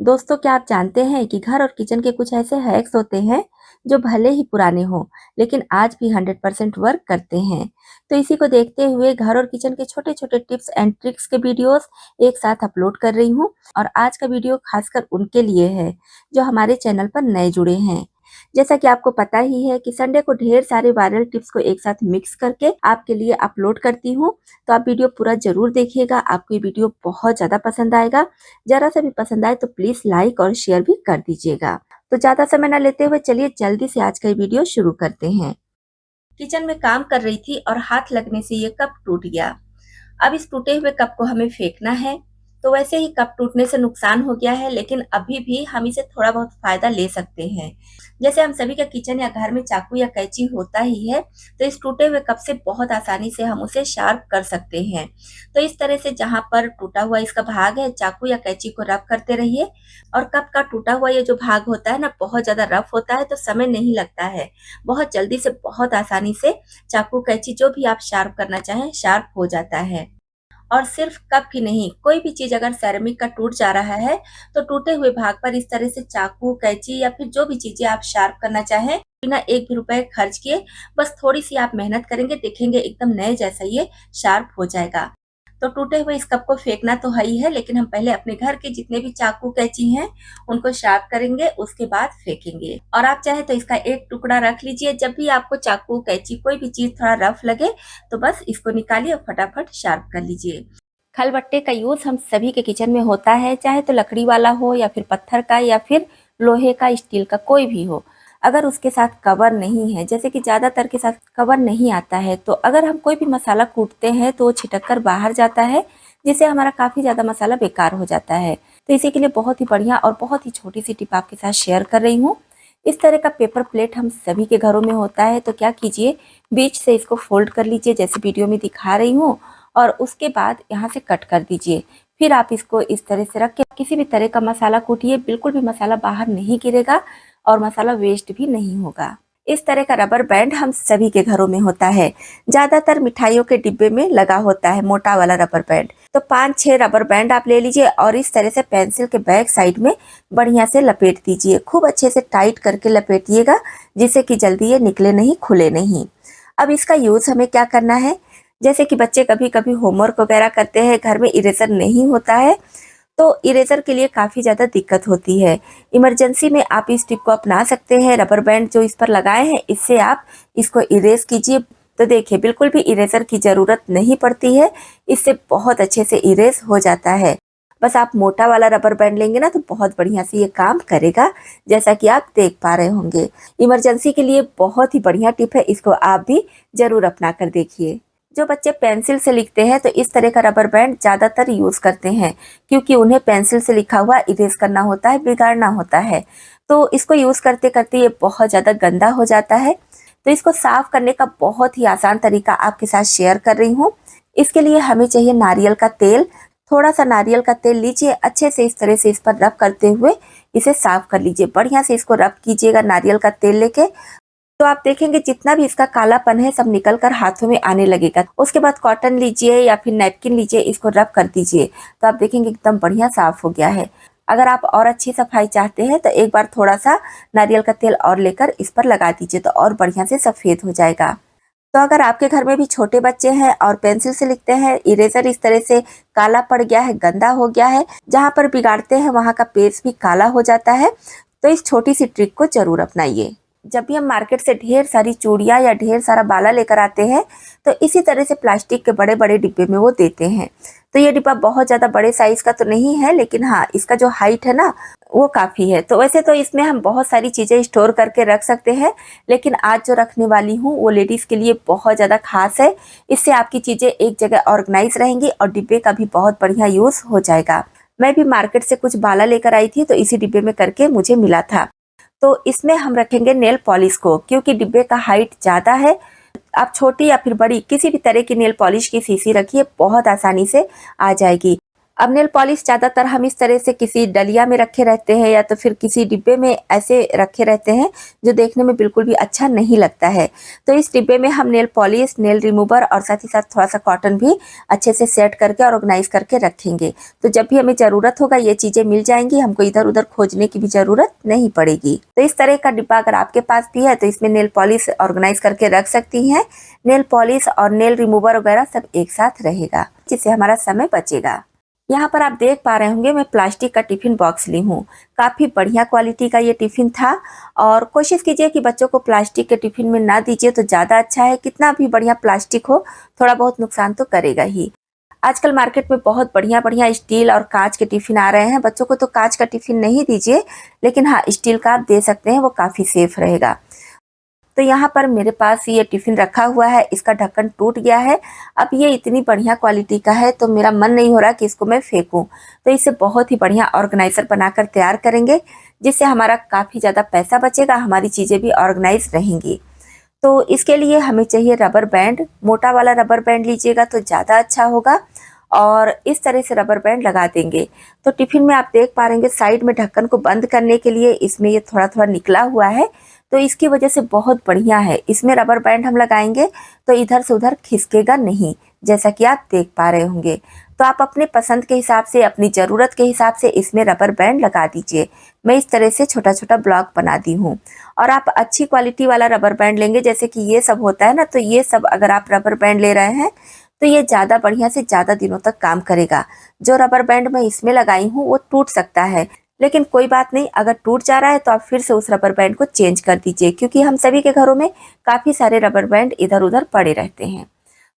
दोस्तों, क्या आप जानते हैं कि घर और किचन के कुछ ऐसे हैक्स होते हैं जो भले ही पुराने हों लेकिन आज भी 100% वर्क करते हैं। तो इसी को देखते हुए घर और किचन के छोटे छोटे टिप्स एंड ट्रिक्स के वीडियोस एक साथ अपलोड कर रही हूँ। और आज का वीडियो खासकर उनके लिए है जो हमारे चैनल पर नए जुड़े हैं। जैसा कि आपको पता ही है कि संडे को ढेर सारे वायरल टिप्स को एक साथ मिक्स करके आपके लिए अपलोड करती हूँ। तो आप वीडियो पूरा जरूर देखिएगा, आपको ये वीडियो बहुत ज्यादा पसंद आएगा। जरा सा भी पसंद आए तो प्लीज लाइक और शेयर भी कर दीजिएगा। तो ज्यादा समय न लेते हुए चलिए जल्दी से आज का ये वीडियो शुरू करते हैं। किचन में काम कर रही थी और हाथ लगने से ये कप टूट गया। अब इस टूटे हुए कप को हमें फेंकना है। तो वैसे ही कप टूटने से नुकसान हो गया है, लेकिन अभी भी हम इसे थोड़ा बहुत फायदा ले सकते हैं। जैसे हम सभी का किचन या घर में चाकू या कैंची होता ही है, तो इस टूटे हुए कप से बहुत आसानी से हम उसे शार्प कर सकते हैं। तो इस तरह से जहां पर टूटा हुआ इसका भाग है, चाकू या कैंची को रब करते रहिए। और कप का टूटा हुआ ये जो भाग होता है ना, बहुत ज्यादा रफ होता है, तो समय नहीं लगता है। बहुत जल्दी से, बहुत आसानी से चाकू कैंची जो भी आप शार्प करना चाहें शार्प हो जाता है। और सिर्फ कप ही नहीं, कोई भी चीज अगर सेरेमिक का टूट जा रहा है तो टूटे हुए भाग पर इस तरह से चाकू कैंची या फिर जो भी चीजें आप शार्प करना चाहें, बिना एक भी रुपए खर्च किए, बस थोड़ी सी आप मेहनत करेंगे, देखेंगे एकदम नए जैसा ये शार्प हो जाएगा। तो टूटे हुए इस कप को फेंकना तो है ही है, लेकिन हम पहले अपने घर के जितने भी चाकू कैंची हैं उनको शार्प करेंगे, उसके बाद फेंकेंगे। और आप चाहे तो इसका एक टुकड़ा रख लीजिए। जब भी आपको चाकू कैंची कोई भी चीज थोड़ा रफ लगे तो बस इसको निकालिए और फटाफट शार्प कर लीजिए। खलबट्टे का यूज हम सभी के किचन में होता है, चाहे तो लकड़ी वाला हो या फिर पत्थर का या फिर लोहे का, स्टील का, कोई भी हो। अगर उसके साथ कवर नहीं है, जैसे कि ज्यादातर के साथ कवर नहीं आता है, तो अगर हम कोई भी मसाला कूटते हैं तो वो छिटक कर बाहर जाता है, जिससे हमारा काफी ज्यादा मसाला बेकार हो जाता है। तो इसी के लिए बहुत ही बढ़िया और बहुत ही छोटी सी टिप आपके साथ शेयर कर रही हूँ। इस तरह का पेपर प्लेट हम सभी के घरों में होता है। तो क्या कीजिए, बीच से इसको फोल्ड कर लीजिए जैसे वीडियो में दिखा रही हूँ, और उसके बाद यहाँ से कट कर दीजिए। फिर आप इसको इस तरह से रख के किसी भी तरह का मसाला कूटिए, बिल्कुल भी मसाला बाहर नहीं गिरेगा और मसाला वेस्ट भी नहीं होगा। इस तरह का रबर बैंड हम सभी के घरों में होता है। ज्यादातर मिठाइयों के डिब्बे में लगा होता है मोटा वाला रबर बैंड। तो 5-6 रबर बैंड आप ले लीजिए और इस तरह से पेंसिल के बैक साइड में बढ़िया से लपेट दीजिए। खूब अच्छे से टाइट करके लपेटिएगा, जिससे कि जल्दी ये निकले नहीं, खुले नहीं। अब इसका यूज हमें क्या करना है, जैसे कि बच्चे कभी कभी होमवर्क वगैरह करते हैं, घर में इरेजर नहीं होता है, तो इरेजर के लिए काफ़ी ज़्यादा दिक्कत होती है। इमरजेंसी में आप इस टिप को अपना सकते हैं। रबर बैंड जो इस पर लगाए हैं, इससे आप इसको इरेज कीजिए। तो देखिए, बिल्कुल भी इरेजर की ज़रूरत नहीं पड़ती है, इससे बहुत अच्छे से इरेज हो जाता है। बस आप मोटा वाला रबर बैंड लेंगे ना, तो बहुत बढ़िया से ये काम करेगा, जैसा कि आप देख पा रहे होंगे। इमरजेंसी के लिए बहुत ही बढ़िया टिप है, इसको आप भी ज़रूर अपना कर देखिए। जो बच्चे पेंसिल से लिखते हैं तो इस तरह का रबर बैंड ज़्यादातर यूज़ करते हैं, क्योंकि उन्हें पेंसिल से लिखा हुआ इरेज करना होता है, बिगाड़ना होता है। तो इसको यूज़ करते करते ये बहुत ज़्यादा गंदा हो जाता है। तो इसको साफ करने का बहुत ही आसान तरीका आपके साथ शेयर कर रही हूँ। इसके लिए हमें चाहिए नारियल का तेल। थोड़ा सा नारियल का तेल लीजिए, अच्छे से इस तरह से इस पर रब करते हुए इसे साफ कर लीजिए। बढ़िया से इसको रब कीजिएगा नारियल का तेल लेके। तो आप देखेंगे जितना भी इसका कालापन है सब निकल कर हाथों में आने लगेगा। उसके बाद कॉटन लीजिए या फिर नैपकिन लीजिए, इसको रब कर दीजिए, तो आप देखेंगे एकदम बढ़िया साफ हो गया है। अगर आप और अच्छी सफाई चाहते हैं तो एक बार थोड़ा सा नारियल का तेल और लेकर इस पर लगा दीजिए, तो और बढ़िया से सफेद हो जाएगा। तो अगर आपके घर में भी छोटे बच्चे हैं और पेंसिल से लिखते हैं, इरेजर इस तरह से काला पड़ गया है, गंदा हो गया है, जहाँ पर बिगाड़ते हैं वहाँ का पेज भी काला हो जाता है, तो इस छोटी सी ट्रिक को जरूर अपनाइए। जब भी हम मार्केट से ढेर सारी चूड़ियाँ या ढेर सारा बाला लेकर आते हैं, तो इसी तरह से प्लास्टिक के बड़े बड़े डिब्बे में वो देते हैं। तो ये डिब्बा बहुत ज़्यादा बड़े साइज का तो नहीं है, लेकिन हाँ, इसका जो हाइट है ना, वो काफ़ी है। तो वैसे तो इसमें हम बहुत सारी चीज़ें स्टोर करके रख सकते हैं, लेकिन आज जो रखने वाली हूँ वो लेडीज़ के लिए बहुत ज़्यादा खास है। इससे आपकी चीज़ें एक जगह ऑर्गेनाइज रहेंगी और डिब्बे का भी बहुत बढ़िया यूज़ हो जाएगा। मैं भी मार्केट से कुछ बाला लेकर आई थी, तो इसी डिब्बे में करके मुझे मिला था। तो इसमें हम रखेंगे नेल पॉलिश को, क्योंकि डिब्बे का हाइट ज़्यादा है। आप छोटी या फिर बड़ी किसी भी तरह की नेल पॉलिश की शीशी रखिए, बहुत आसानी से आ जाएगी। अब नेल पॉलिश ज़्यादातर हम इस तरह से किसी डलिया में रखे रहते हैं या तो फिर किसी डिब्बे में ऐसे रखे रहते हैं जो देखने में बिल्कुल भी अच्छा नहीं लगता है। तो इस डिब्बे में हम नेल पॉलिश, नेल रिमूवर और साथ ही साथ थोड़ा-सा कॉटन भी अच्छे से सेट करके ऑर्गेनाइज़ करके रखेंगे। तो जब भी हमें ज़रूरत होगा ये चीज़ें मिल जाएँगी, हमको इधर-उधर खोजने की भी ज़रूरत नहीं पड़ेगी। तो इस तरह का डिब्बा अगर आपके पास भी है तो इसमें नेल पॉलिश ऑर्गेनाइज़ करके रख सकती हैं। नेल पॉलिश और नेल रिमूवर वगैरह सब एक साथ रहेगा, जिससे हमारा समय बचेगा। यहाँ पर आप देख पा रहे होंगे मैं प्लास्टिक का टिफ़िन बॉक्स ली हूँ। काफ़ी बढ़िया क्वालिटी का ये टिफ़िन था और कोशिश कीजिए कि बच्चों को प्लास्टिक के टिफ़िन में ना दीजिए तो ज़्यादा अच्छा है। कितना भी बढ़िया प्लास्टिक हो, थोड़ा बहुत नुकसान तो करेगा ही। आजकल मार्केट में बहुत बढ़िया-बढ़िया स्टील और काँच के टिफ़िन आ रहे हैं। बच्चों को तो काँच का टिफ़िन नहीं दीजिए, लेकिन हाँ, स्टील का आप दे सकते हैं, वो काफ़ी सेफ़ रहेगा। तो यहाँ पर मेरे पास ये टिफ़िन रखा हुआ है, इसका ढक्कन टूट गया है। अब ये इतनी बढ़िया क्वालिटी का है तो मेरा मन नहीं हो रहा कि इसको मैं फेंकूँ। तो इसे बहुत ही बढ़िया ऑर्गेनाइज़र बनाकर तैयार करेंगे, जिससे हमारा काफ़ी ज़्यादा पैसा बचेगा, हमारी चीज़ें भी ऑर्गेनाइज़ रहेंगी। तो इसके लिए हमें चाहिए रबर बैंड, मोटा वाला रबर बैंड लीजिएगा तो ज़्यादा अच्छा होगा और इस तरह से रबर बैंड लगा देंगे। तो टिफ़िन में आप देख पा रहेंगे साइड में ढक्कन को बंद करने के लिए इसमें ये थोड़ा-थोड़ा निकला हुआ है, तो इसकी वजह से बहुत बढ़िया है। इसमें रबर बैंड हम लगाएँगे तो इधर से उधर खिसकेगा नहीं, जैसा कि आप देख पा रहे होंगे। तो आप अपने पसंद के हिसाब से, अपनी ज़रूरत के हिसाब से इसमें रबर बैंड लगा दीजिए। मैं इस तरह से छोटा-छोटा ब्लॉक बना दी हूँ और आप अच्छी क्वालिटी वाला रबर बैंड लेंगे, जैसे कि ये सब होता है ना, तो ये सब अगर आप रबर बैंड ले रहे हैं तो ये ज़्यादा बढ़िया से ज़्यादा दिनों तक काम करेगा। जो रबर बैंड मैं इसमें लगाई हूँ वो टूट सकता है, लेकिन कोई बात नहीं, अगर टूट जा रहा है तो आप फिर से उस रबर बैंड को चेंज कर दीजिए, क्योंकि हम सभी के घरों में काफ़ी सारे रबर बैंड इधर-उधर पड़े रहते हैं।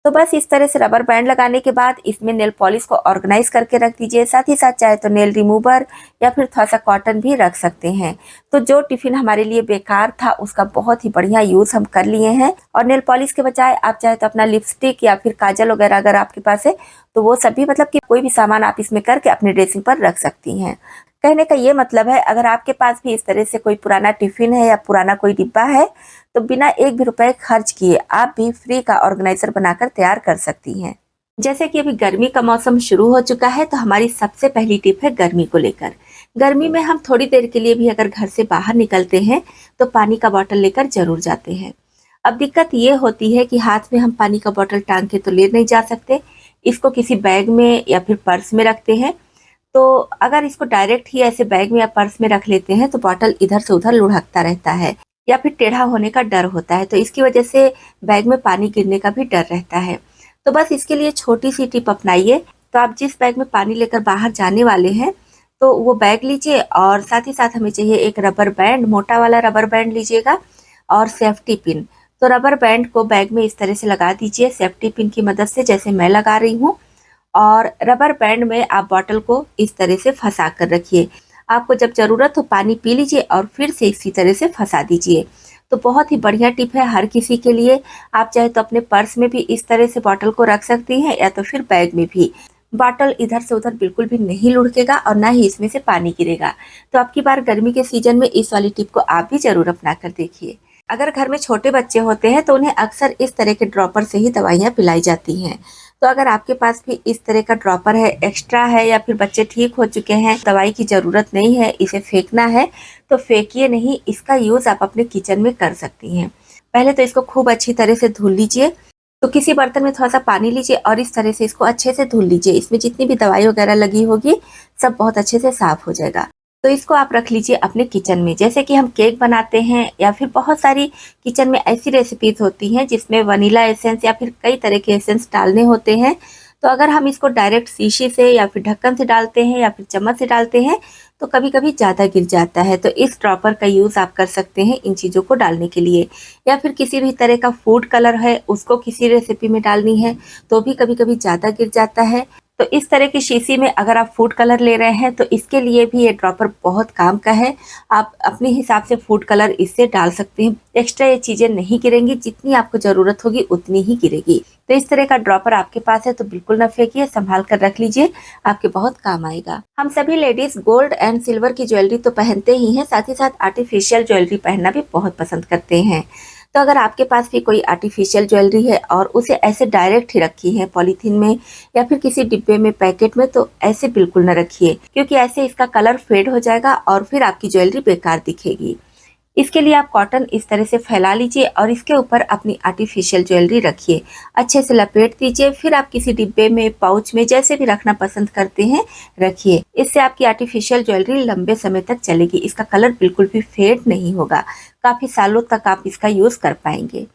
तो बस इस तरह से रबर बैंड लगाने के बाद इसमें नेल पॉलिश को ऑर्गेनाइज करके रख दीजिए। साथ ही साथ चाहे तो नेल रिमूवर या फिर थोड़ा-सा कॉटन भी रख सकते हैं। तो जो टिफ़िन हमारे लिए बेकार था उसका बहुत ही बढ़िया यूज़ हम कर लिए हैं और नेल पॉलिश के बजाय आप चाहे तो अपना लिपस्टिक या फिर काजल वगैरह अगर आपके पास है तो वो सभी, मतलब कि कोई भी सामान आप इसमें करके अपने ड्रेसिंग पर रख सकती हैं। कहने का ये मतलब है, अगर आपके पास भी इस तरह से कोई पुराना टिफ़िन है या पुराना कोई डिब्बा है तो बिना एक भी रुपए खर्च किए आप भी फ्री का ऑर्गेनाइजर बनाकर तैयार कर सकती हैं। जैसे कि अभी गर्मी का मौसम शुरू हो चुका है तो हमारी सबसे पहली टिप है गर्मी को लेकर। गर्मी में हम थोड़ी देर के लिए भी अगर घर से बाहर निकलते हैं तो पानी का बॉटल लेकर जरूर जाते हैं। अब दिक्कत ये होती है कि हाथ में हम पानी का बॉटल टांग के तो ले नहीं जा सकते, इसको किसी बैग में या फिर पर्स में रखते हैं। तो अगर इसको डायरेक्ट ही ऐसे बैग में या पर्स में रख लेते हैं तो बॉटल इधर से उधर लुढ़कता रहता है या फिर टेढ़ा होने का डर होता है, तो इसकी वजह से बैग में पानी गिरने का भी डर रहता है। तो बस इसके लिए छोटी सी टिप अपनाइए। तो आप जिस बैग में पानी लेकर बाहर जाने वाले हैं तो वो बैग लीजिए और साथ ही साथ हमें चाहिए एक रबर बैंड, मोटा वाला रबर बैंड लीजिएगा और सेफ्टी पिन। तो रबर बैंड को बैग में इस तरह से लगा दीजिए सेफ्टी पिन की मदद से, जैसे मैं लगा रही हूँ, और रबर बैंड में आप बॉटल को इस तरह से फंसा कर रखिए। आपको जब ज़रूरत हो पानी पी लीजिए और फिर से इसी तरह से फंसा दीजिए। तो बहुत ही बढ़िया टिप है हर किसी के लिए। आप चाहे तो अपने पर्स में भी इस तरह से बॉटल को रख सकती हैं या तो फिर बैग में भी। बॉटल इधर से उधर बिल्कुल भी नहीं लुढ़केगा और ना ही इसमें से पानी गिरेगा। तो अब की बार गर्मी के सीजन में इस वाली टिप को आप भी ज़रूर अपना कर देखिए। अगर घर में छोटे बच्चे होते हैं तो उन्हें अक्सर इस तरह के ड्रॉपर से ही दवाइयाँ पिलाई जाती हैं। तो अगर आपके पास भी इस तरह का ड्रॉपर है, एक्स्ट्रा है, या फिर बच्चे ठीक हो चुके हैं, दवाई की ज़रूरत नहीं है, इसे फेंकना है, तो फेंकिए नहीं, इसका यूज़ आप अपने किचन में कर सकती हैं। पहले तो इसको खूब अच्छी तरह से धुल लीजिए। तो किसी बर्तन में थोड़ा सा पानी लीजिए और इस तरह से इसको अच्छे से धुल लीजिए। इसमें जितनी भी दवाई वगैरह लगी होगी सब बहुत अच्छे से साफ हो जाएगा। तो इसको आप रख लीजिए अपने किचन में। जैसे कि हम केक बनाते हैं या फिर बहुत सारी किचन में ऐसी रेसिपीज होती हैं जिसमें वनीला एसेंस या फिर कई तरह के एसेंस डालने होते हैं। तो अगर हम इसको डायरेक्ट शीशी से या फिर ढक्कन से डालते हैं या फिर चम्मच से डालते हैं तो कभी कभी ज़्यादा गिर जाता है। तो इस ड्रॉपर का यूज़ आप कर सकते हैं इन चीज़ों को डालने के लिए। या फिर किसी भी तरह का फूड कलर है उसको किसी रेसिपी में डालनी है तो भी कभी कभी ज़्यादा गिर जाता है। तो इस तरह की शीशी में अगर आप फूड कलर ले रहे हैं तो इसके लिए भी ये ड्रॉपर बहुत काम का है। आप अपने हिसाब से फूड कलर इससे डाल सकते हैं। एक्स्ट्रा ये चीज़ें नहीं गिरेंगी, जितनी आपको ज़रूरत होगी उतनी ही गिरेगी। तो इस तरह का ड्रॉपर आपके पास है तो बिल्कुल ना फेंकिए, संभाल कर रख लीजिए, आपके बहुत काम आएगा। हम सभी लेडीज गोल्ड एंड सिल्वर की ज्वेलरी तो पहनते ही हैं, साथ ही साथ आर्टिफिशियल ज्वेलरी पहनना भी बहुत पसंद करते हैं। तो अगर आपके पास भी कोई आर्टिफिशियल ज्वेलरी है और उसे ऐसे डायरेक्ट ही रखी है पॉलीथीन में या फिर किसी डिब्बे में पैकेट में, तो ऐसे बिल्कुल न रखिए, क्योंकि ऐसे इसका कलर फेड हो जाएगा और फिर आपकी ज्वेलरी बेकार दिखेगी। इसके लिए आप कॉटन इस तरह से फैला लीजिए और इसके ऊपर अपनी आर्टिफिशियल ज्वेलरी रखिए, अच्छे से लपेट दीजिए, फिर आप किसी डिब्बे में, पाउच में, जैसे भी रखना पसंद करते हैं रखिए। इससे आपकी आर्टिफिशियल ज्वेलरी लंबे समय तक चलेगी, इसका कलर बिल्कुल भी फेड नहीं होगा, काफी सालों तक आप इसका यूज कर पाएंगे।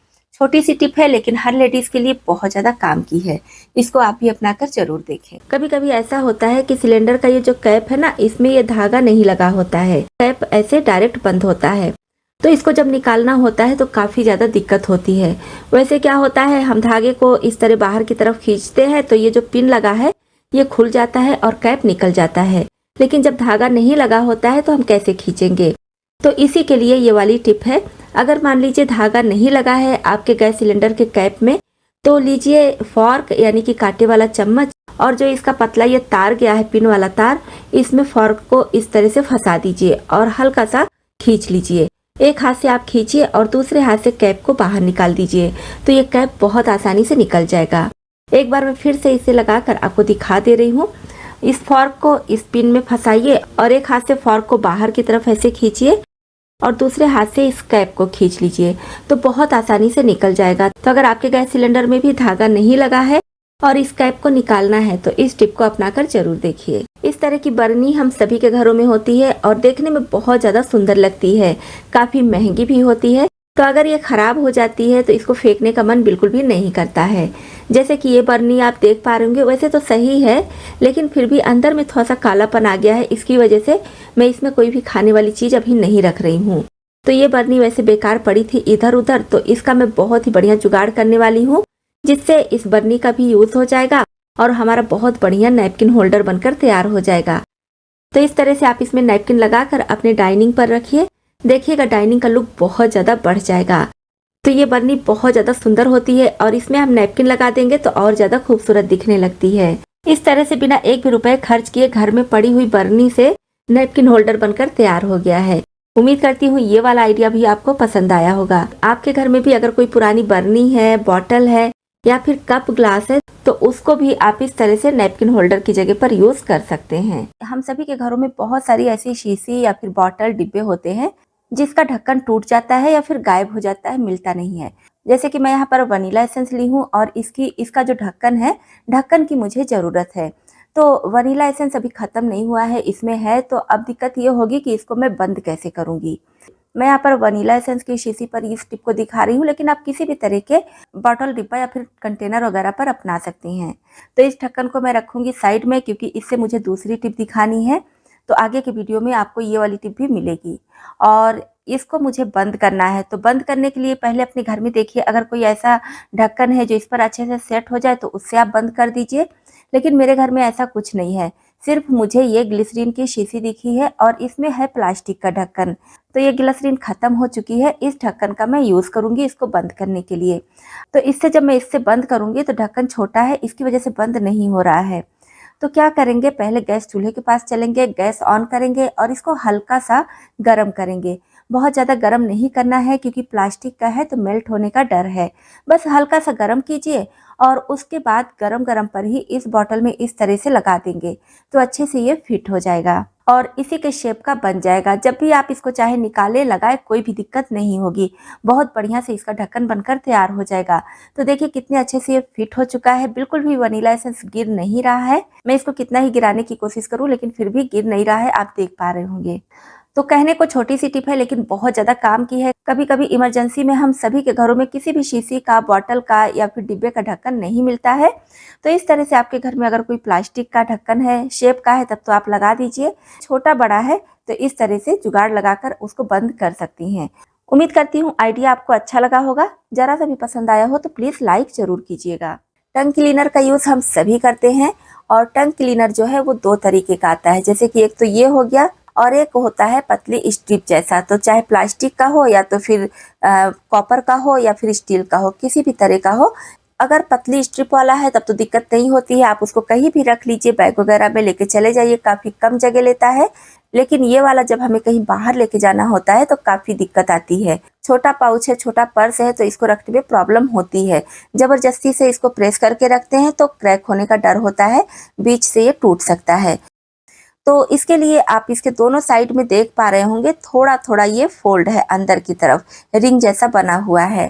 छोटी सी टिप है लेकिन हर लेडीज के लिए बहुत ज्यादा काम की है, इसको आप भी अपना कर जरूर देखें। कभी कभी ऐसा होता है कि सिलेंडर का ये जो कैप है ना, इसमें ये धागा नहीं लगा होता है, कैप ऐसे डायरेक्ट बंद होता है, तो इसको जब निकालना होता है तो काफ़ी ज़्यादा दिक्कत होती है। वैसे क्या होता है, हम धागे को इस तरह बाहर की तरफ खींचते हैं तो ये जो पिन लगा है ये खुल जाता है और कैप निकल जाता है, लेकिन जब धागा नहीं लगा होता है तो हम कैसे खींचेंगे। तो इसी के लिए ये वाली टिप है। अगर मान लीजिए धागा नहीं लगा है आपके गैस सिलेंडर के कैप में, तो लीजिए फॉर्क यानी कि कांटे वाला चम्मच, और जो इसका पतला ये तार गया है, पिन वाला तार, इसमें फॉर्क को इस तरह से फंसा दीजिए और हल्का सा खींच लीजिए। एक हाथ से आप खींचिए और दूसरे हाथ से कैप को बाहर निकाल दीजिए, तो ये कैप बहुत आसानी से निकल जाएगा। एक बार मैं फिर से इसे लगाकर आपको दिखा दे रही हूँ। इस फॉर्क को इस पिन में फंसाइए और एक हाथ से फॉर्क को बाहर की तरफ ऐसे खींचिए और दूसरे हाथ से इस कैप को खींच लीजिए, तो बहुत आसानी से निकल जाएगा। तो अगर आपके गैस सिलेंडर में भी धागा नहीं लगा है और इस कैप को निकालना है तो इस टिप को अपनाकर जरूर देखिए। इस तरह की बरनी हम सभी के घरों में होती है और देखने में बहुत ज़्यादा सुंदर लगती है, काफ़ी महंगी भी होती है। तो अगर ये ख़राब हो जाती है तो इसको फेंकने का मन बिल्कुल भी नहीं करता है। जैसे कि ये बरनी आप देख पा रहे होंगे, वैसे तो सही है लेकिन फिर भी अंदर में थोड़ा सा कालापन आ गया है, इसकी वजह से मैं इसमें कोई भी खाने वाली चीज़ अभी नहीं रख रही हूँ। तो ये बरनी वैसे बेकार पड़ी थी इधर उधर, तो इसका मैं बहुत ही बढ़िया जुगाड़ करने वाली हूँ, जिससे इस बरनी का भी यूज़ हो जाएगा और हमारा बहुत बढ़िया नैपकिन होल्डर बनकर तैयार हो जाएगा। तो इस तरह से आप इसमें नैपकिन लगाकर अपने डाइनिंग पर रखिए, देखिएगा डाइनिंग का लुक बहुत ज़्यादा बढ़ जाएगा। तो ये बरनी बहुत ज़्यादा सुंदर होती है और इसमें हम नैपकिन लगा देंगे तो और ज़्यादा खूबसूरत दिखने लगती है। इस तरह से बिना एक भी रुपए खर्च किए घर में पड़ी हुई बरनी से नैपकिन होल्डर बनकर तैयार हो गया है। उम्मीद करती हूँ ये वाला आइडिया भी आपको पसंद आया होगा। आपके घर में भी अगर कोई पुरानी बरनी है, बॉटल है या फिर कप ग्लास है, तो उसको भी आप इस तरह से नैपकिन होल्डर की जगह पर यूज कर सकते हैं। हम सभी के घरों में बहुत सारी ऐसी शीशी या फिर बॉटल, डिब्बे होते हैं जिसका ढक्कन टूट जाता है या फिर गायब हो जाता है, मिलता नहीं है। जैसे कि मैं यहाँ पर वनीला एसेंस ली हूँ और इसका जो ढक्कन है, ढक्कन की मुझे ज़रूरत है। तो वनीला एसेंस अभी ख़त्म नहीं हुआ है, इसमें है, तो अब दिक्कत ये होगी कि इसको मैं बंद कैसे करूँगी। मैं यहाँ पर वनीला एसेंस की शीशी पर इस टिप को दिखा रही हूँ, लेकिन आप किसी भी तरह के बॉटल, डिब्बा या फिर कंटेनर वगैरह पर अपना सकती हैं। तो इस ढक्कन को मैं रखूँगी साइड में, क्योंकि इससे मुझे दूसरी टिप दिखानी है। तो आगे के वीडियो में आपको ये वाली टिप भी मिलेगी और इसको मुझे बंद करना है। तो बंद करने के लिए पहले अपने घर में देखिए, अगर कोई ऐसा ढक्कन है जो इस पर अच्छे से सेट हो जाए तो उससे आप बंद कर दीजिए। लेकिन मेरे घर में ऐसा कुछ नहीं है, सिर्फ मुझे ये ग्लिसरीन की शीशी दिखी है और इसमें है प्लास्टिक का ढक्कन। तो ये ग्लिसरीन ख़त्म हो चुकी है, इस ढक्कन का मैं यूज़ करूँगी इसको बंद करने के लिए। तो इससे जब मैं इससे बंद करूँगी तो ढक्कन छोटा है, इसकी वजह से बंद नहीं हो रहा है। तो क्या करेंगे, पहले गैस चूल्हे के पास चलेंगे, गैस ऑन करेंगे और इसको हल्का सा गर्म करेंगे। बहुत ज़्यादा गर्म नहीं करना है क्योंकि प्लास्टिक का है तो मेल्ट होने का डर है। बस हल्का सा गर्म कीजिए और उसके बाद गरम गरम पर ही इस बॉटल में इस तरह से लगा देंगे तो अच्छे से ये फिट हो जाएगा और इसी के शेप का बन जाएगा। जब भी आप इसको चाहे निकाले, लगाए, कोई भी दिक्कत नहीं होगी, बहुत बढ़िया से इसका ढक्कन बनकर तैयार हो जाएगा। तो देखिए कितने अच्छे से ये फिट हो चुका है, बिल्कुल भी वनीला एसेंस गिर नहीं रहा है। मैं इसको कितना ही गिराने की कोशिश करूँ लेकिन फिर भी गिर नहीं रहा है, आप देख पा रहे होंगे। तो कहने को छोटी सी टिप है लेकिन बहुत ज़्यादा काम की है। कभी कभी इमरजेंसी में हम सभी के घरों में किसी भी शीशी का, बॉटल का या फिर डिब्बे का ढक्कन नहीं मिलता है, तो इस तरह से आपके घर में अगर कोई प्लास्टिक का ढक्कन है, शेप का है, तब तो आप लगा दीजिए। छोटा बड़ा है तो इस तरह से जुगाड़ लगाकर उसको बंद कर सकती हैं। उम्मीद करती हूँ आइडिया आपको अच्छा लगा होगा। जरा सा भी पसंद आया हो तो प्लीज़ लाइक ज़रूर कीजिएगा। टंग क्लीनर का यूज़ हम सभी करते हैं और टंग क्लीनर जो है वो दो तरीके का आता है, जैसे कि एक तो ये हो गया और एक होता है पतली स्ट्रिप जैसा। तो चाहे प्लास्टिक का हो या तो फिर कॉपर का हो या फिर स्टील का हो, किसी भी तरह का हो। अगर पतली स्ट्रिप वाला है तब तो दिक्कत नहीं होती है, आप उसको कहीं भी रख लीजिए, बैग वगैरह में लेके चले जाइए, काफ़ी कम जगह लेता है। लेकिन ये वाला जब हमें कहीं बाहर लेके जाना होता है तो काफ़ी दिक्कत आती है। छोटा पाउच है, छोटा पर्स है, तो इसको रखने में प्रॉब्लम होती है। ज़बरदस्ती से इसको प्रेस करके रखते हैं तो क्रैक होने का डर होता है, बीच से ये टूट सकता है। तो इसके लिए आप इसके दोनों साइड में देख पा रहे होंगे थोड़ा-थोड़ा ये फ़ोल्ड है अंदर की तरफ, रिंग जैसा बना हुआ है।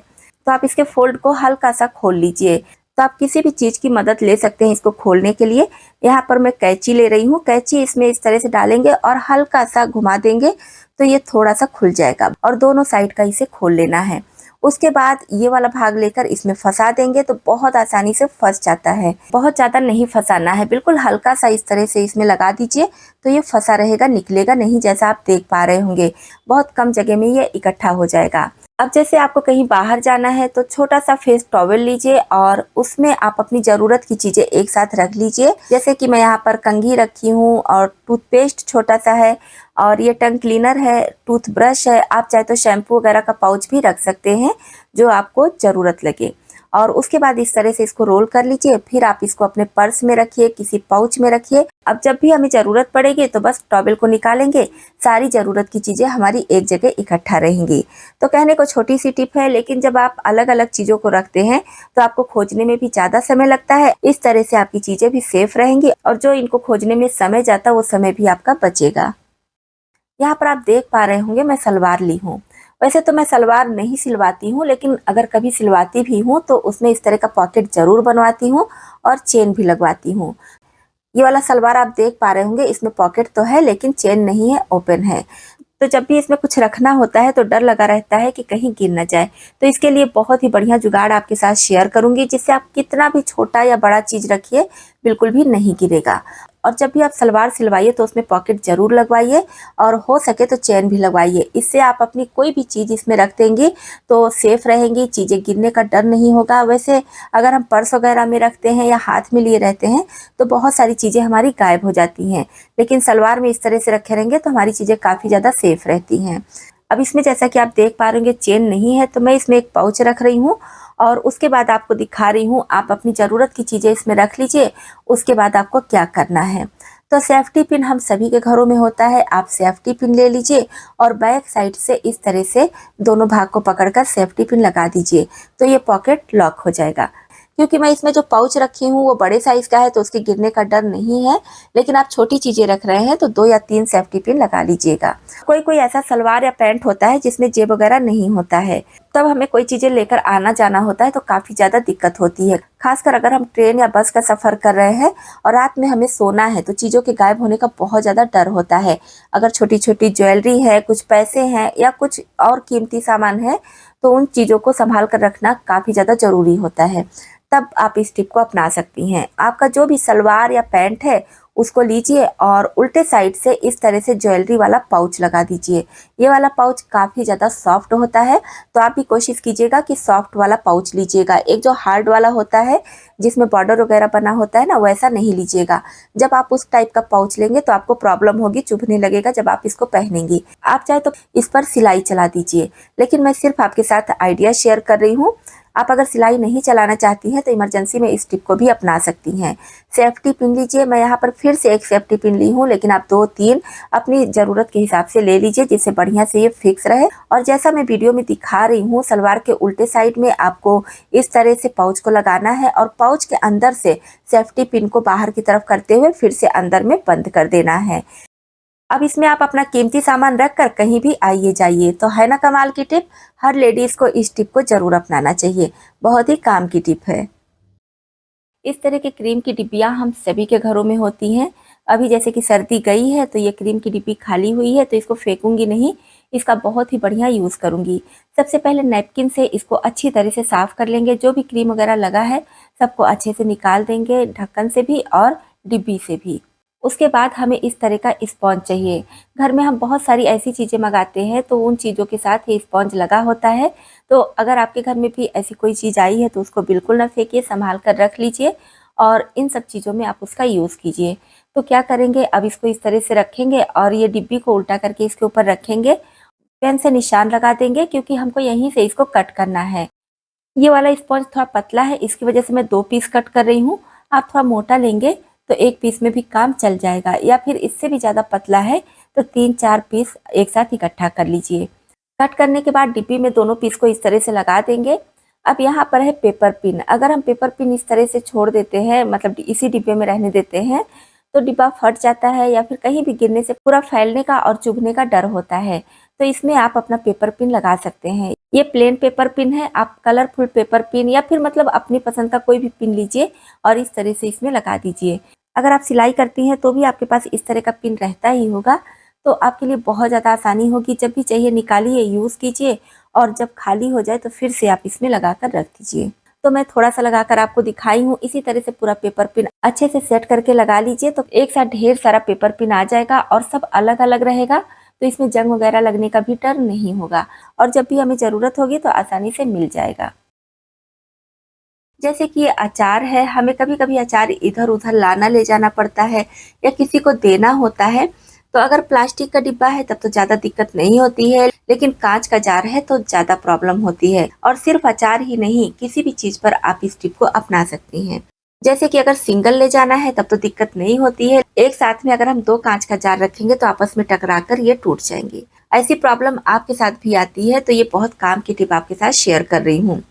तो आप इसके फ़ोल्ड को हल्का-सा खोल लीजिए। तो आप किसी भी चीज़ की मदद ले सकते हैं इसको खोलने के लिए। यहाँ पर मैं कैंची ले रही हूँ, कैंची इसमें इस तरह से डालेंगे और हल्का-सा घुमा देंगे तो ये थोड़ा-सा खुल जाएगा और दोनों साइड का इसे खोल लेना है। उसके बाद ये वाला भाग लेकर इसमें फँसा देंगे तो बहुत आसानी से फँस जाता है। बहुत ज़्यादा नहीं फँसाना है, बिल्कुल हल्का-सा इस तरह से इसमें लगा दीजिए तो ये फँसा रहेगा, निकलेगा नहीं, जैसा आप देख पा रहे होंगे। बहुत कम जगह में ये इकट्ठा हो जाएगा। अब जैसे आपको कहीं बाहर जाना है तो छोटा-सा फेस टॉवल लीजिए और उसमें आप अपनी ज़रूरत की चीज़ें एक साथ रख लीजिए। जैसे कि मैं यहाँ पर कंघी रखी हूँ और टूथपेस्ट छोटा-सा है और ये टंग क्लीनर है, टूथब्रश है। आप चाहे तो शैम्पू वगैरह का पाउच भी रख सकते हैं, जो आपको ज़रूरत लगे। और उसके बाद इस तरह से इसको रोल कर लीजिए, फिर आप इसको अपने पर्स में रखिए, किसी पाउच में रखिए। अब जब भी हमें ज़रूरत पड़ेगी तो बस टॉवल को निकालेंगे, सारी ज़रूरत की चीज़ें हमारी एक जगह इकट्ठा रहेंगी। तो कहने को छोटी सी टिप है, लेकिन जब आप अलग-अलग चीज़ों को रखते हैं तो आपको खोजने में भी ज़्यादा समय लगता है। इस तरह से आपकी चीज़ें भी सेफ रहेंगी और जो इनको खोजने में समय जाता है वो समय भी आपका बचेगा। यहाँ पर आप देख पा रहे होंगे मैं सलवार ली हूँ। वैसे तो मैं सलवार नहीं सिलवाती हूँ, लेकिन अगर कभी सिलवाती भी हूँ तो उसमें इस तरह का पॉकेट ज़रूर बनवाती हूँ और चेन भी लगवाती हूँ। ये वाला सलवार आप देख पा रहे होंगे, इसमें पॉकेट तो है लेकिन चेन नहीं है, ओपन है। तो जब भी इसमें कुछ रखना होता है तो डर लगा रहता है कि कहीं गिर ना जाए। तो इसके लिए बहुत ही बढ़िया जुगाड़ आपके साथ शेयर करूँगी, जिससे आप कितना भी छोटा या बड़ा चीज़ रखिए, बिल्कुल भी नहीं गिरेगा। और जब भी आप सलवार सिलवाइए तो उसमें पॉकेट ज़रूर लगवाइए और हो सके तो चेन भी लगवाइए। इससे आप अपनी कोई भी चीज़ इसमें रख देंगी तो सेफ़ रहेंगी, चीज़ें गिरने का डर नहीं होगा। वैसे अगर हम पर्स वगैरह में रखते हैं या हाथ में लिए रहते हैं तो बहुत सारी चीज़ें हमारी गायब हो जाती हैं, लेकिन सलवार में इस तरह से रखे रहेंगे तो हमारी चीज़ें काफ़ी ज़्यादा सेफ रहती हैं। अब इसमें जैसा कि आप देख पा रहे होंगे चेन नहीं है, तो मैं इसमें एक पाउच रख रही हूँ और उसके बाद आपको दिखा रही हूँ। आप अपनी ज़रूरत की चीज़ें इसमें रख लीजिए, उसके बाद आपको क्या करना है। तो सेफ्टी पिन हम सभी के घरों में होता है, आप सेफ्टी पिन ले लीजिए और बैक साइड से इस तरह से दोनों भाग को पकड़कर सेफ्टी पिन लगा दीजिए, तो ये पॉकेट लॉक हो जाएगा। क्योंकि मैं इसमें जो पाउच रखी हूँ वो बड़े साइज़ का है तो उसके गिरने का डर नहीं है, लेकिन आप छोटी चीज़ें रख रहे हैं तो 2 या 3 सेफ्टी पिन लगा लीजिएगा। कोई-कोई ऐसा सलवार या पैंट होता है जिसमें जेब वगैरह नहीं होता है, तब हमें कोई चीज़ें लेकर आना-जाना होता है तो काफ़ी ज़्यादा दिक्कत होती है। ख़ासकर अगर हम ट्रेन या बस का सफ़र कर रहे हैं और रात में हमें सोना है तो चीज़ों के गायब होने का बहुत ज़्यादा डर होता है। अगर छोटी-छोटी ज्वेलरी है, कुछ पैसे हैं या कुछ और कीमती सामान है, तो उन चीज़ों को सँभाल कर रखना काफ़ी ज़्यादा ज़रूरी होता है। तब आप इस टिप को अपना सकती हैं। आपका जो भी सलवार या पैंट है उसको लीजिए और उल्टे साइड से इस तरह से ज्वेलरी वाला पाउच लगा दीजिए। ये वाला पाउच काफ़ी ज़्यादा सॉफ्ट होता है, तो आप भी कोशिश कीजिएगा कि सॉफ्ट वाला पाउच लीजिएगा। एक जो हार्ड वाला होता है जिसमें बॉर्डर वगैरह बना होता है ना, वैसा नहीं लीजिएगा। जब आप उस टाइप का पाउच लेंगे तो आपको प्रॉब्लम होगी, चुभने लगेगा जब आप इसको पहनेंगी। आप चाहे तो इस पर सिलाई चला दीजिए, लेकिन मैं सिर्फ आपके साथ आइडिया शेयर कर रही हूँ। आप अगर सिलाई नहीं चलाना चाहती हैं तो इमरजेंसी में इस टिप को भी अपना सकती हैं। सेफ्टी पिन लीजिए, मैं यहाँ पर फिर से एक सेफ्टी पिन ली हूँ, लेकिन आप 2-3 अपनी ज़रूरत के हिसाब से ले लीजिए जिससे बढ़िया से ये फिक्स रहे। और जैसा मैं वीडियो में दिखा रही हूँ, सलवार के उल्टे साइड में आपको इस तरह से पाउच को लगाना है और पाउच के अंदर से सेफ्टी पिन को बाहर की तरफ करते हुए फिर से अंदर में बंद कर देना है। अब इसमें आप अपना कीमती सामान रख कर कहीं भी आइए जाइए। तो है ना कमाल की टिप। हर लेडीज़ को इस टिप को ज़रूर अपनाना चाहिए, बहुत ही काम की टिप है। इस तरह के क्रीम की डिब्बियाँ हम सभी के घरों में होती हैं। अभी जैसे कि सर्दी गई है तो ये क्रीम की डिब्बी खाली हुई है तो इसको फेंकूंगी नहीं, इसका बहुत ही बढ़िया यूज़ करूंगी। सबसे पहले नैपकिन से इसको अच्छी तरह से साफ़ कर लेंगे, जो भी क्रीम वगैरह लगा है सबको अच्छे से निकाल देंगे, ढक्कन से भी और डिब्बी से भी। उसके बाद हमें इस तरह का स्पॉन्ज चाहिए। घर में हम बहुत सारी ऐसी चीज़ें मंगाते हैं तो उन चीज़ों के साथ ये स्पॉन्ज लगा होता है। तो अगर आपके घर में भी ऐसी कोई चीज़ आई है तो उसको बिल्कुल ना फेंकिए, संभाल कर रख लीजिए और इन सब चीज़ों में आप उसका यूज़ कीजिए। तो क्या करेंगे, अब इसको इस तरह से रखेंगे और ये डिब्बी को उल्टा करके इसके ऊपर रखेंगे। पेन से निशान लगा देंगे क्योंकि हमको यहीं से इसको कट करना है। ये वाला स्पॉन्ज थोड़ा पतला है, इसकी वजह से मैं 2 पीस कट कर रही हूँ। आप थोड़ा मोटा लेंगे तो 1 पीस में भी काम चल जाएगा, या फिर इससे भी ज़्यादा पतला है तो 3-4 पीस एक साथ इकट्ठा कर लीजिए। कट करने के बाद डिब्बी में दोनों पीस को इस तरह से लगा देंगे। अब यहाँ पर है पेपर पिन। अगर हम पेपर पिन इस तरह से छोड़ देते हैं, मतलब इसी डिब्बे में रहने देते हैं, तो डिब्बा फट जाता है या फिर कहीं भी गिरने से पूरा फैलने का और चुभने का डर होता है। तो इसमें आप अपना पेपर पिन लगा सकते हैं। ये प्लेन पेपर पिन है, आप कलरफुल पेपर पिन या फिर मतलब अपनी पसंद का कोई भी पिन लीजिए और इस तरह से इसमें लगा दीजिए। अगर आप सिलाई करती हैं तो भी आपके पास इस तरह का पिन रहता ही होगा, तो आपके लिए बहुत ज़्यादा आसानी होगी। जब भी चाहिए निकालिए, यूज़ कीजिए और जब खाली हो जाए तो फिर से आप इसमें लगाकर रख दीजिए। तो मैं थोड़ा-सा लगाकर आपको दिखाई हूँ। इसी तरह से पूरा पेपर पिन अच्छे से सेट करके लगा लीजिए, तो एक साथ ढेर सारा पेपर पिन आ जाएगा और सब अलग-अलग रहेगा, तो इसमें जंग वगैरह लगने का भी डर नहीं होगा और जब भी हमें ज़रूरत होगी तो आसानी से मिल जाएगा। जैसे कि ये अचार है, हमें कभी-कभी अचार इधर-उधर लाना ले जाना पड़ता है या किसी को देना होता है, तो अगर प्लास्टिक का डिब्बा है तब तो ज़्यादा दिक्कत नहीं होती है, लेकिन काँच का जार है तो ज़्यादा प्रॉब्लम होती है। और सिर्फ अचार ही नहीं, किसी भी चीज़ पर आप इस टिप को अपना सकती हैं। जैसे कि अगर सिंगल ले जाना है तब तो दिक्कत नहीं होती है, एक साथ में अगर हम 2 काँच का जार रखेंगे तो आपस में टकरा कर ये टूट जाएंगे। ऐसी प्रॉब्लम आपके साथ भी आती है तो ये बहुत काम की टिप आपके साथ शेयर कर रही हूँ।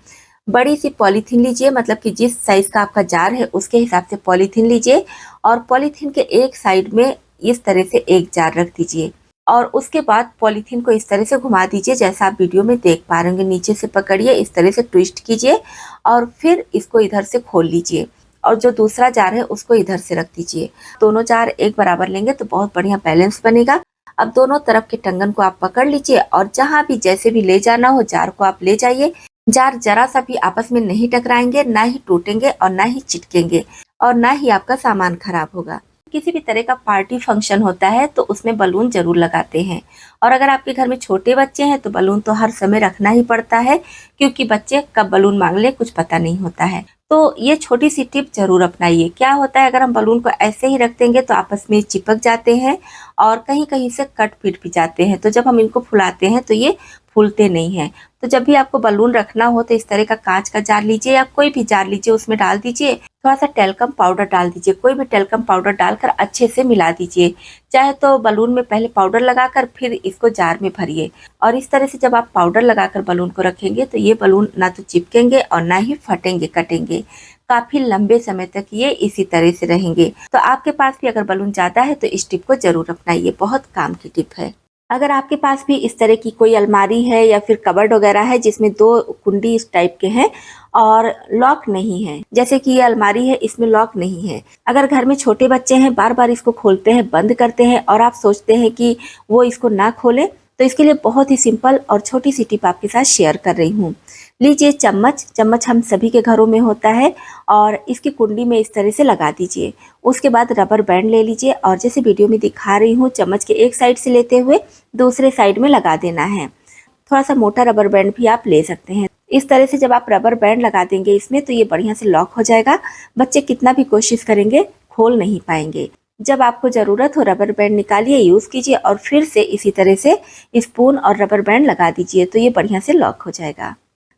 बड़ी सी पॉलीथीन लीजिए, मतलब कि जिस साइज का आपका जार है उसके हिसाब से पॉलीथीन लीजिए और पॉलीथीन के एक साइड में इस तरह से एक जार रख दीजिए और उसके बाद पॉलीथीन को इस तरह से घुमा दीजिए जैसा आप वीडियो में देख पा रहे होंगे। नीचे से पकड़िए, इस तरह से ट्विस्ट कीजिए और फिर इसको इधर से खोल लीजिए और जो दूसरा जार है उसको इधर से रख दीजिए। दोनों जार एक बराबर लेंगे तो बहुत बढ़िया बैलेंस बनेगा। अब दोनों तरफ के टंगन को आप पकड़ लीजिए और जहाँ भी जैसे भी ले जाना हो जार को आप ले जाइए। जार जरा सा भी आपस में नहीं टकराएंगे, ना ही टूटेंगे और ना ही चिटकेंगे और ना ही आपका सामान खराब होगा। किसी भी तरह का पार्टी फंक्शन होता है तो उसमें बलून जरूर लगाते हैं और अगर आपके घर में छोटे बच्चे हैं तो बलून तो हर समय रखना ही पड़ता है, क्योंकि बच्चे कब बलून मांग ले कुछ पता नहीं होता है। तो ये छोटी सी टिप जरूर अपनाइए। क्या होता है, अगर हम बलून को ऐसे ही रख देंगे तो आपस में चिपक जाते हैं और कहीं कहीं से कट पीट भी जाते हैं, तो जब हम इनको फुलाते हैं तो ये फूलते नहीं हैं। तो जब भी आपको बलून रखना हो तो इस तरह का कांच का जार लीजिए या कोई भी जार लीजिए, उसमें डाल दीजिए, थोड़ा सा टेल्कम पाउडर डाल दीजिए, कोई भी टेल्कम पाउडर डालकर अच्छे से मिला दीजिए। चाहे तो बलून में पहले पाउडर लगाकर फिर इसको जार में भरिए और इस तरह से जब आप पाउडर लगाकर बलून को रखेंगे तो ये बलून ना तो चिपकेंगे और ना ही फटेंगे कटेंगे। काफी लंबे समय तक ये इसी तरह से रहेंगे। तो आपके पास भी अगर बलून ज्यादा है तो इस टिप को जरूर अपनाइए, बहुत काम की टिप है। अगर आपके पास भी इस तरह की कोई अलमारी है या फिर कबर्ड वगैरह है जिसमें 2 कुंडी इस टाइप के हैं और लॉक नहीं है, जैसे कि ये अलमारी है इसमें लॉक नहीं है, अगर घर में छोटे बच्चे हैं बार बार इसको खोलते हैं बंद करते हैं और आप सोचते हैं कि वो इसको ना खोले, तो इसके लिए बहुत ही सिंपल और छोटी सी टिप आपके साथ शेयर कर रही हूँ। लीजिए चम्मच, चम्मच हम सभी के घरों में होता है और इसकी कुंडी में इस तरह से लगा दीजिए। उसके बाद रबर बैंड ले लीजिए और जैसे वीडियो में दिखा रही हूँ चम्मच के एक साइड से लेते हुए दूसरे साइड में लगा देना है। थोड़ा सा मोटा रबर बैंड भी आप ले सकते हैं। इस तरह से जब आप रबर बैंड लगा देंगे इसमें तो ये बढ़िया से लॉक हो जाएगा। बच्चे कितना भी कोशिश करेंगे खोल नहीं पाएंगे। जब आपको ज़रूरत हो रबर बैंड निकालिए, यूज़ कीजिए और फिर से इसी तरह से स्पून और रबर बैंड लगा दीजिए तो ये बढ़िया से लॉक हो जाएगा।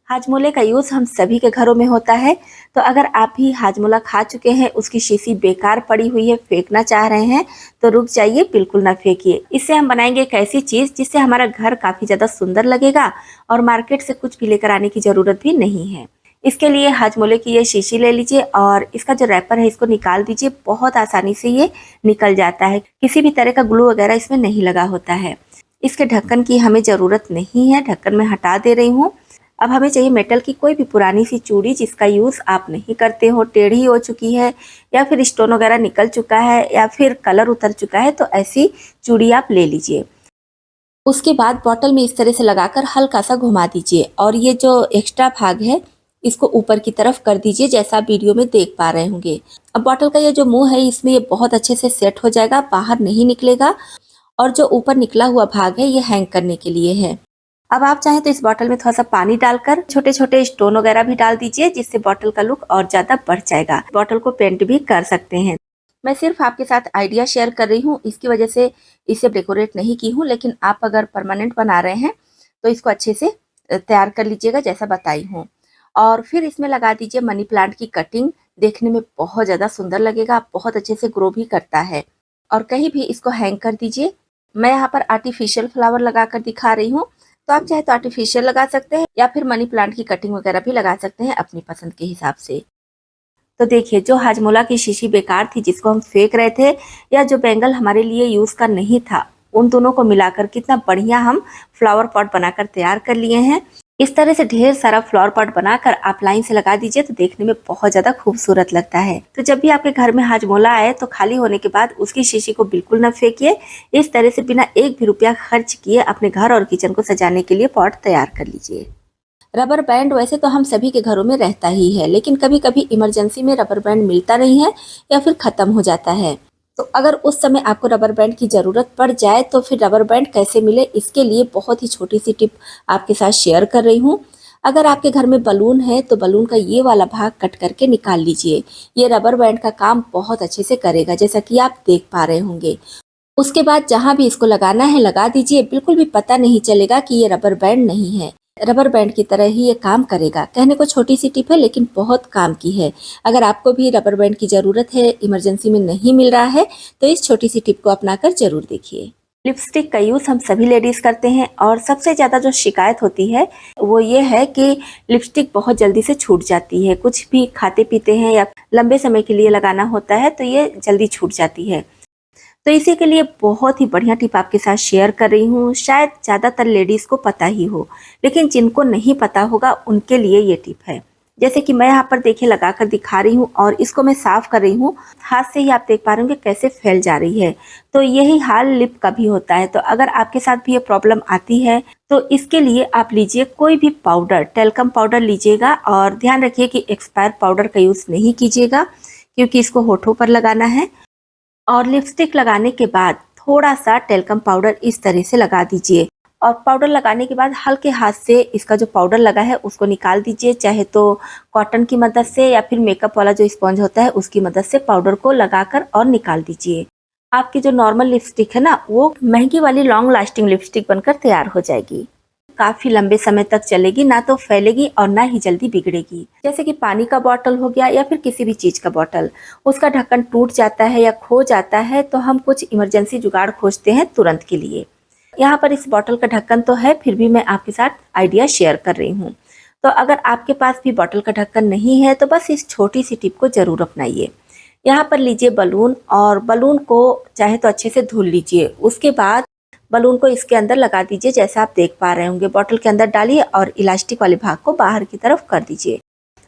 हाजमोले का यूज़ हम सभी के घरों में होता है, तो अगर आप भी हाजमोला खा चुके हैं, उसकी शीशी बेकार पड़ी हुई है, फेंकना चाह रहे हैं तो रुक जाइए, बिल्कुल ना फेंकिए। इससे हम बनाएंगे एक ऐसी चीज़ जिससे हमारा घर काफ़ी ज़्यादा सुंदर लगेगा और मार्केट से कुछ भी लेकर आने की ज़रूरत भी नहीं है। इसके लिए हाजमोले की ये शीशी ले लीजिए और इसका जो रैपर है इसको निकाल दीजिए। बहुत आसानी से ये निकल जाता है, किसी भी तरह का ग्लू वगैरह इसमें नहीं लगा होता है। इसके ढक्कन की हमें ज़रूरत नहीं है, ढक्कन मैं हटा दे रही हूँ। अब हमें चाहिए मेटल की कोई भी पुरानी सी चूड़ी जिसका यूज़ आप नहीं करते हो, टेढ़ी हो चुकी है या फिर स्टोन वगैरह निकल चुका है या फिर कलर उतर चुका है, तो ऐसी चूड़ी आप ले लीजिए। उसके बाद बॉटल में इस तरह से लगाकर हल्का सा घुमा दीजिए और ये जो एक्स्ट्रा भाग है इसको ऊपर की तरफ कर दीजिए जैसा आप वीडियो में देख पा रहे होंगे। अब बॉटल का ये जो मुंह है इसमें ये बहुत अच्छे से सेट हो जाएगा, बाहर नहीं निकलेगा और जो ऊपर निकला हुआ भाग है ये हैंग करने के लिए है। अब आप चाहें तो इस बॉटल में थोड़ा सा पानी डालकर छोटे छोटे स्टोन वगैरह भी डाल दीजिए, जिससे बॉटल का लुक और ज्यादा बढ़ जाएगा। बॉटल को पेंट भी कर सकते हैं। मैं सिर्फ आपके साथ आइडिया शेयर कर रही हूँ, इसकी वजह से इसे डेकोरेट नहीं की हूँ, लेकिन आप अगर परमानेंट बना रहे हैं तो इसको अच्छे से तैयार कर लीजिएगा जैसा बताई हूँ। और फिर इसमें लगा दीजिए मनी प्लांट की कटिंग, देखने में बहुत ज़्यादा सुंदर लगेगा, बहुत अच्छे से ग्रो भी करता है। और कहीं भी इसको हैंग कर दीजिए मैं यहाँ पर आर्टिफिशियल फ्लावर लगाकर दिखा रही हूँ, तो आप चाहे तो आर्टिफिशियल लगा सकते हैं या फिर मनी प्लांट की कटिंग वगैरह भी लगा सकते हैं अपनी पसंद के हिसाब से। तो देखिए, जो हाजमोला की शीशी बेकार थी जिसको हम फेंक रहे थे, या जो बैंगल हमारे लिए यूज़ का नहीं था, उन दोनों को मिलाकर कितना बढ़िया हम फ्लावर पॉट बनाकर तैयार कर लिए हैं। इस तरह से ढेर सारा फ्लावर पॉट बनाकर आप लाइन से लगा दीजिए तो देखने में बहुत ज़्यादा खूबसूरत लगता है। तो जब भी आपके घर में हाजमोला आए तो खाली होने के बाद उसकी शीशी को बिल्कुल न फेंकिए। इस तरह से बिना एक भी रुपया खर्च किए अपने घर और किचन को सजाने के लिए पॉट तैयार कर लीजिए। रबर बैंड वैसे तो हम सभी के घरों में रहता ही है, लेकिन कभी कभी इमरजेंसी में रबर बैंड मिलता नहीं है या फिर ख़त्म हो जाता है। तो अगर उस समय आपको रबर बैंड की ज़रूरत पड़ जाए तो फिर रबर बैंड कैसे मिले, इसके लिए बहुत ही छोटी सी टिप आपके साथ शेयर कर रही हूँ। अगर आपके घर में बलून है तो बलून का ये वाला भाग कट करके निकाल लीजिए। ये रबर बैंड का काम बहुत अच्छे से करेगा, जैसा कि आप देख पा रहे होंगे। उसके बाद जहाँ भी इसको लगाना है लगा दीजिए, बिल्कुल भी पता नहीं चलेगा कि ये रबर बैंड नहीं है। रबर बैंड की तरह ही ये काम करेगा। कहने को छोटी सी टिप है लेकिन बहुत काम की है। अगर आपको भी रबर बैंड की ज़रूरत है, इमरजेंसी में नहीं मिल रहा है, तो इस छोटी सी टिप को अपनाकर जरूर देखिए। लिपस्टिक का यूज़ हम सभी लेडीज़ करते हैं और सबसे ज़्यादा जो शिकायत होती है वो ये है कि लिपस्टिक बहुत जल्दी से छूट जाती है। कुछ भी खाते पीते हैं या लंबे समय के लिए लगाना होता है तो ये जल्दी छूट जाती है। तो इसी के लिए बहुत ही बढ़िया टिप आपके साथ शेयर कर रही हूँ। शायद ज़्यादातर लेडीज़ को पता ही हो, लेकिन जिनको नहीं पता होगा उनके लिए ये टिप है। जैसे कि मैं यहाँ पर देखिए लगा कर दिखा रही हूँ और इसको मैं साफ़ कर रही हूँ। हाथ से ही आप देख पा रहे होंगे कैसे फैल जा रही है। तो यही हाल लिप का भी होता है। तो अगर आपके साथ भी ये प्रॉब्लम आती है तो इसके लिए आप लीजिए कोई भी पाउडर, टेल्कम पाउडर लीजिएगा और ध्यान रखिए कि एक्सपायर पाउडर का यूज़ नहीं कीजिएगा, क्योंकि इसको होठों पर लगाना है। और लिपस्टिक लगाने के बाद थोड़ा सा टेल्कम पाउडर इस तरह से लगा दीजिए और पाउडर लगाने के बाद हल्के हाथ से इसका जो पाउडर लगा है उसको निकाल दीजिए, चाहे तो कॉटन की मदद से या फिर मेकअप वाला जो स्पॉन्ज होता है उसकी मदद से पाउडर को लगाकर और निकाल दीजिए। आपकी जो नॉर्मल लिपस्टिक है ना, वो महंगी वाली लॉन्ग लास्टिंग लिपस्टिक बनकर तैयार हो जाएगी। काफी लंबे समय तक चलेगी, ना तो फैलेगी और ना ही जल्दी बिगड़ेगी। जैसे कि पानी का बॉटल हो गया या फिर किसी भी चीज का बॉटल, उसका ढक्कन टूट जाता है या खो जाता है तो हम कुछ इमरजेंसी जुगाड़ खोजते हैं तुरंत के लिए। यहाँ पर इस बॉटल का ढक्कन तो है, फिर भी मैं आपके साथ आइडिया शेयर कर रही हूँ। तो अगर आपके पास भी बॉटल का ढक्कन नहीं है तो बस इस छोटी सी टिप को जरूर अपनाइए। यहाँ पर लीजिए बलून और बलून को चाहे तो अच्छे से धुल लीजिए। उसके बाद बलून को इसके अंदर लगा दीजिए, जैसा आप देख पा रहे होंगे। बॉटल के अंदर डालिए और इलास्टिक वाले भाग को बाहर की तरफ कर दीजिए।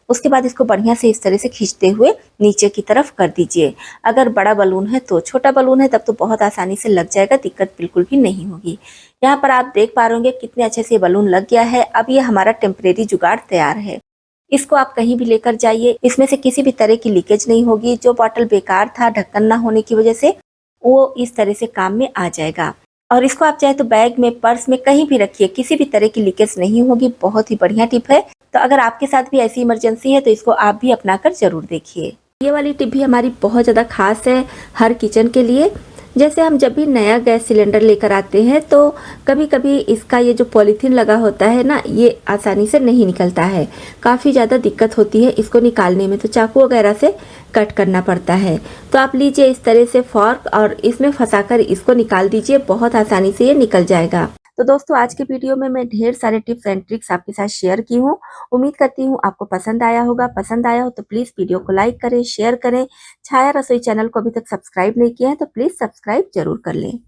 उसके बाद इसको बढ़िया से इस तरह से खींचते हुए नीचे की तरफ कर दीजिए। अगर बड़ा बलून है तो, छोटा बलून है तब तो बहुत आसानी से लग जाएगा, दिक्कत बिल्कुल भी नहीं होगी। यहाँ पर आप देख पा रहे होंगे कितने अच्छे से बलून लग गया है। अब ये हमारा टेम्परेरी जुगाड़ तैयार है। इसको आप कहीं भी लेकर जाइए, इसमें से किसी भी तरह की लीकेज नहीं होगी। जो बॉटल बेकार था ढक्कन ना होने की वजह से, वो इस तरह से काम में आ जाएगा। और इसको आप चाहे तो बैग में, पर्स में, कहीं भी रखिए, किसी भी तरह की लीकेज नहीं होगी। बहुत ही बढ़िया टिप है। तो अगर आपके साथ भी ऐसी इमरजेंसी है तो इसको आप भी अपनाकर जरूर देखिए। ये वाली टिप भी हमारी बहुत ज़्यादा खास है हर किचन के लिए। जैसे हम जब भी नया गैस सिलेंडर लेकर आते हैं तो कभी कभी इसका ये जो पॉलीथीन लगा होता है ना, ये आसानी से नहीं निकलता है। काफ़ी ज़्यादा दिक्कत होती है इसको निकालने में, तो चाकू वगैरह से कट करना पड़ता है। तो आप लीजिए इस तरह से फॉर्क और इसमें फंसाकर इसको निकाल दीजिए, बहुत आसानी से ये निकल जाएगा। तो दोस्तों, आज के वीडियो में मैं ढेर सारे टिप्स एंड ट्रिक्स आपके साथ शेयर की हूँ। उम्मीद करती हूँ आपको पसंद आया होगा। पसंद आया हो तो प्लीज़ वीडियो को लाइक करें, शेयर करें। छाया रसोई चैनल को अभी तक सब्सक्राइब नहीं किया है तो प्लीज़ सब्सक्राइब जरूर कर लें।